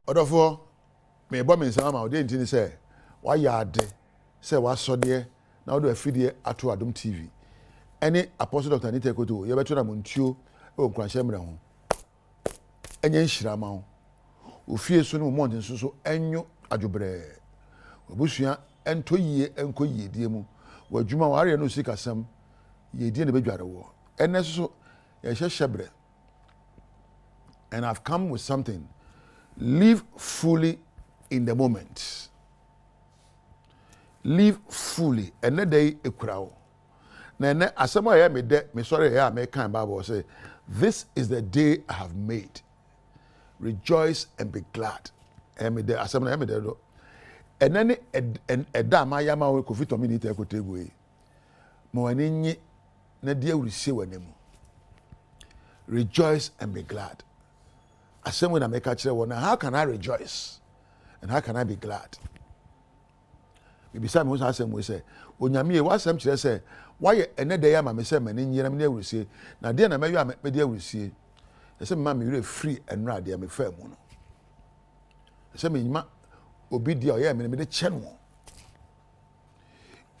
Odofo me bo me nsama ma ode ntini say wa ya ade say wa so de na wo do afidie ato Adom TV any Apostle Dr. Anita Koto ye beto na montuo e Nkuranhyemre ho enye nhira ma ho ofie so no mo nten so enyo adwobre obusua ento yie enko yie die mu wadwuma ware no sikasam ye die ne bedware wo enne so ye hyehyɛbre. And I've come with something. Live fully in the moment. Live fully. And that day a crowd. Now, as someone here me sorry here me kind Bible say, this is the day I have made. Rejoice and be glad. And me there as someone me there. And then a dama yama we kofi to me ni te ko tegwe. Mo ani nyi na dia we see wanemu. Rejoice and be glad. Asem when I make a chere one, how can I rejoice and how can I be glad? Maybe some who asem we say, onyame e wasem chere say, why another day me say mani nyira me we see. Na dey na me yu me dey we see. Say me me free and rad dey me fa mu no. Say me nyima obi dia o ye me dey che no.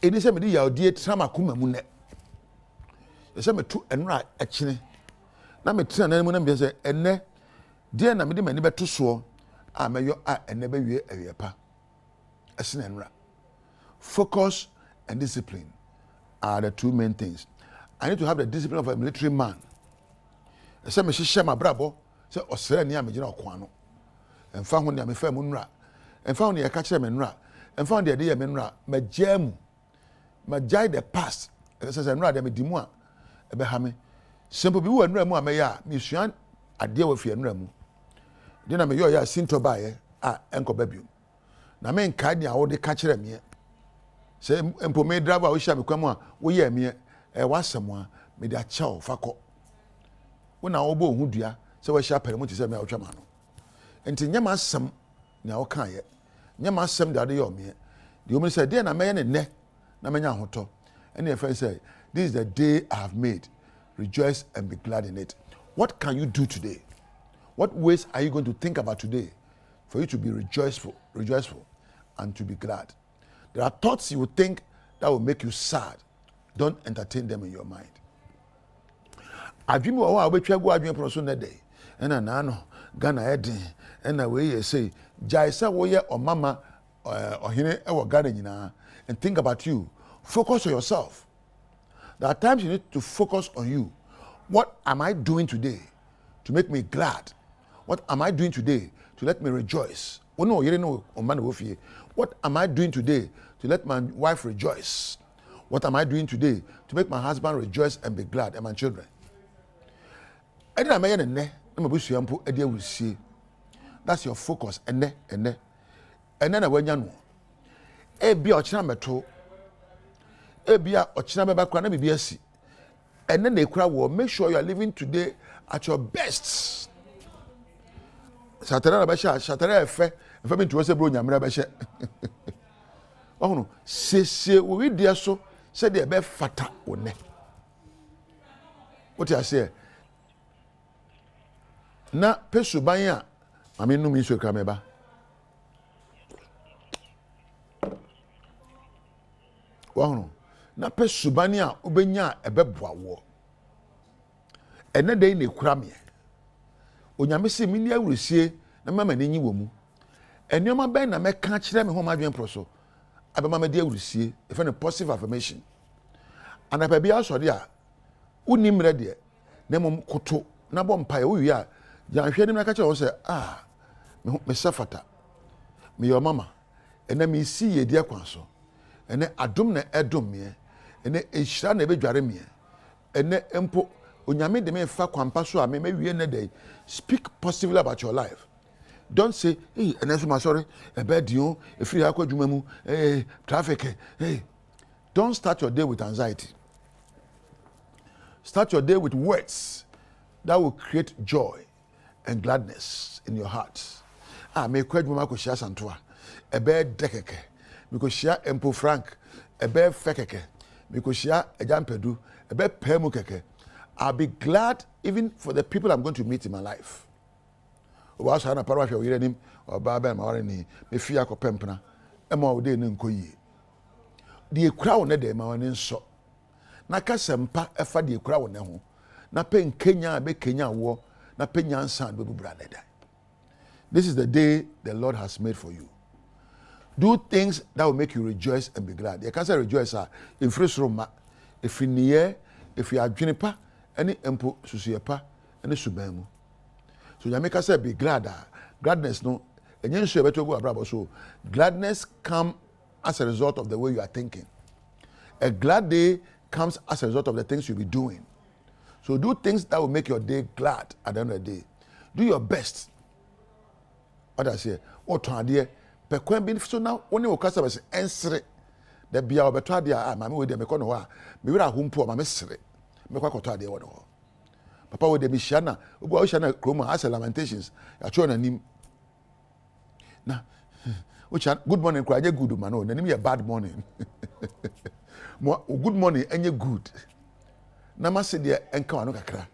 Eni say me dey ya odi trama kuma mu ne. Say me tu enra akine. Na me tena na mu na be say enne dear na mede mani beto so a meyo a ene be wie ayepa asina nra. Focus and discipline are the two main things. I need to have the discipline of a military man. Say me hihye ma brabo say osere ni amegina okwan no emfa ho ne me fa mu nra emfa ho ne ye ka kire me nra emfa ho de ye me nra magyamu magyai the past say nra de me dimu a ebe ha me simple bi wo nra mu ameya me suan ade wa fi nra mu de na me yo ya sinto bae a enko babio na me nka dia wo de ka kire me se empo me driver wo hia me kwamu a wo ye me wasem a me de a chao fakọ wona wo bo hu dua se wo hia pere mu ti se me a wotwa ma no enti nyama asem na wo kan ye nyama asem de ade yo me de wo me say de na me ye ne na me nya hoto ene e friend say this is the day I have made, rejoice and be glad in it. What can you do today? What ways are you going to think about today for you to be rejoiceful, and to be glad? There are thoughts you would think that will make you sad. Don't entertain them in your mind. Adwimi wo a obetwa go adwimi pro so na day. Ena na no Ghana edin ena we say jai say wo ye omama ohine e wo Ghana nyina and think about you. Focus on yourself. There are times you need to focus on you. What am I doing today to make me glad? What am I doing today to let me rejoice? What am I doing today to let my wife rejoice? What am I doing today to make my husband rejoice and be glad, and my children? That's your focus. And then when you know, and then they cry, well, make sure you are living today at your best. Satara basha, satara efe me to say bro nyamra basha. Oh no, se we dia so say dey be fata one. What I say? Na pesu ban a mame no mi so kra meba. Wa no na pesu ban a obenya ebeboa wo. Ene dey na kura me. Onyame se mini awuresie na mama n'enyi wo mu. Enioma ben na meka kire me ho madwen proso. Abema me de awuresie, e fe no positive affirmation. Anapa bia so de a unim re de na mom koto na bom pae wo wi a jan hwe ni me ka kire wo se me safata. Me your mama. Ena me si ye de akwan so. Ene adom na edom me. Ene ehira na ebedware me. Ene empo Onyame de me fa kwampa so a me wie na day. Speak positively about your life. Don't say, hey, and I'm sorry, a bad you, a free aquajumamu, hey, traffic, hey. Don't start your day with anxiety. Start your day with words that will create joy and gladness in your heart. Me kwajuma ko share santoa. A bad dekeke. Because share empo frank, a bad fekeke. Because share a jampedu, a bad pemu keke. I'll be glad even for the people I'm going to meet in my life. wa so na parwa hwe yire nim oba ba ma ware ni me fi akopempna e ma wo de ne nkoyie de ekura wo ne de ma wone nso na ka sempa e fa de ekura wo ne ho na pe nkenya be kenya wo na pe nyansa be bubra ne da. This is the day the Lord has made for you. Do things that will make you rejoice and be glad. You can say rejoice in first room, if in the air, if you are juniper, any empo susiepa, any subemu. So you make us say be glad. Gladness no, and you say better go abroad. So gladness comes as a result of the way you are thinking. A glad day comes as a result of the things you'll be doing. So do things that will make your day glad at the end of the day. Do your best. What I say, what to idea, but when being so now, only your customers answer the be our better idea. Mammy with them, me will have whom poor mammy say, me quite idea what. Papa with the Mishana, who go Shana Chroma, as a lamentations, a children and him. Now, which are good morning, cry, good man, and then a bad morning. Good morning, and you good. Namasi dear, and come on, cry.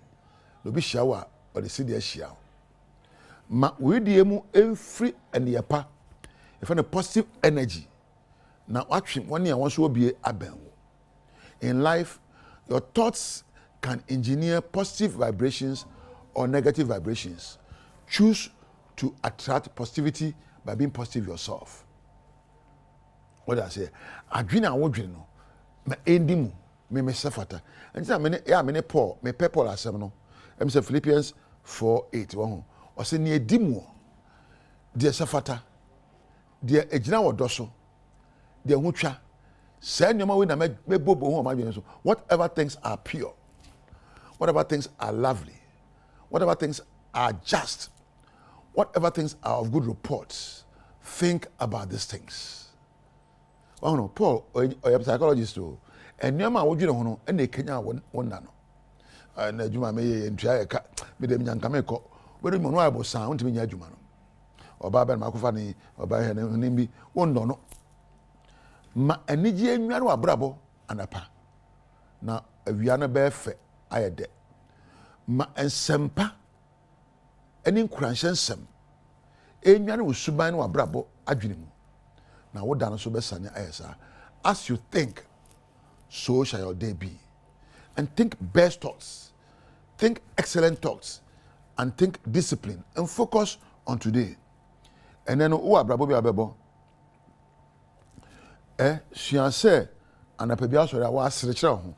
No be shower or the city shower. Ma we diemu every and the apa if a positive energy now watching 1 year once will be a ben. In life your thoughts can engineer positive vibrations or negative vibrations. Choose to attract positivity by being positive yourself. What I say adwina wodwene no ma endimu me sefata nti me me Paul me people asem no em say Philippians 4:8 wo o se ne edimu de sefata de egina wodoso de hutwa say nyoma we na me bobo ho ma dwene so whatever things are pure, whatever things are lovely, whatever things are just, whatever things are of good reports, think about these things. Oh no, Paul, or a psychologist too. And nyoma wo dwene ho no e na Kenya wonna no. Na adwuma me ntwa e ka me dem nyanka me ko. We dem no abo san untimi nya adwuma no. Oba ba na makofa ni oba he ne bi wonno no. Ma anigye enwa no abrabo anapa. Na awia no be fe ayede. Ma ensempa eni nkuranhyensem. Enwa no suban no abrabo adwene mu. Na wo da no so be sane ayesa. As you think, so shall your day be. And think best thoughts, think excellent thoughts, and think discipline, and focus on today. And then who abrabo bi abebo sianse anapebia so ya wa asrekere ho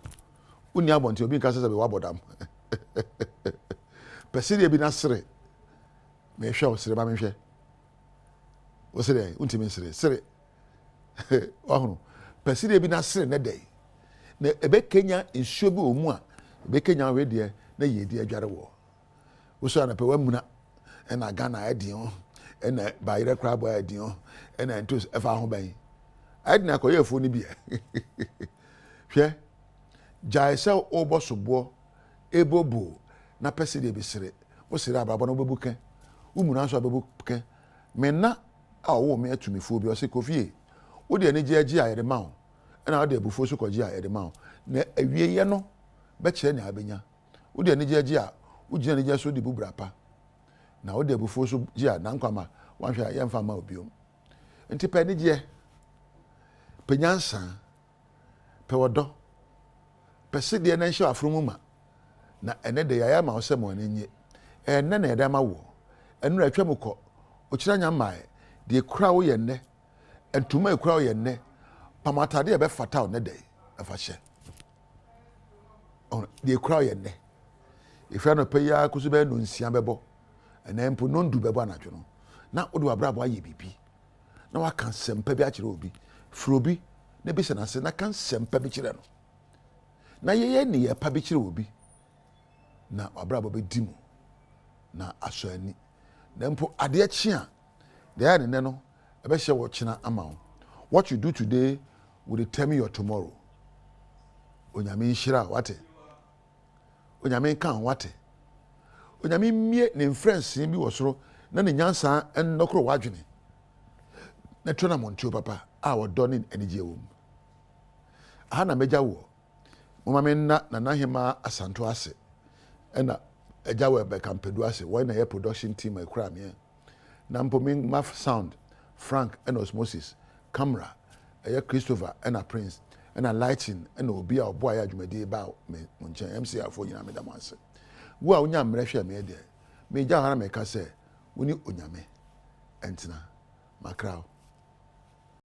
uni abonte obi nka sese be wa bodam peside bi na sere me hwe o sere ba me hwe o sere untimi sere wahunu peside bi na sere ne dey na ebe Kenya nsuo bi omu a ebe Kenya we de na yedi adware wo wo so anape wa muna na Ghana adin na bayire kra boy adin na ntos efa ho ban adin akoye afu ni bia hwe jaise obo sobo ebobo na peside bi sere wo sere abrabo no bebuke umuna so bebuke menna a wo me atumifo bi o se kofie wo de ani gye ayede ma wo na wo de abufo so kogye ayede ma wo na awie ye no be kire ne abenya wo de ani gye a wo gye ani gye so de bubrapa na wo de abufo so gye a na nkwama wanhwe ye mfa ma obiom nti pe ni gye pe nyansa pe wodo pe sede na nhye afromu ma na ene de yaya ma wo se mo anenye ene na eda ma wo enu atwamukọ o kira nya mae de kura wo ye ne entuma ekura wo ye ne pamatade e be fata o ne dey afa hye on de kura wo ye ne ifra no peya kusu be no nsia bebo ena mpo no ndu bebo anadwo no na odu abrabo aye bibi na wa kan sempa bi a kire obi frobi na bi se na se na kan sempa bi kire no na ye ne ye pa bi kire obi na abrabo be dimu na aso ani na mpo ade chi a de ya ne no e be hye wo china ama wo. What you do today will determine your tomorrow. Onyame nhira wate. Onyame kan wate. Onyame mie ne friends bi wo soro na ne nyansa ennokro wadwene. Na tona montio papa a wo do ne anigye wo. Aha na meja wo. Mama me na hema asanto ase. Ena ɛgya wɔ ɛbɛka mpɛdu ase wɔn na yɛ production team ɛkura mi na mpo mi maf sound Frank ɛna Osmosis camera ɛyɛ Christopher ɛna Prince ɛna lighting ɛna obi a ɔbɔ ayɛ adwumadi ba me nkyɛn MC afo nyina me da mo ase wo a wonya mmerɛ hwɛ me deɛ me gya hara me ka sɛ woni onyame ɛntena makrao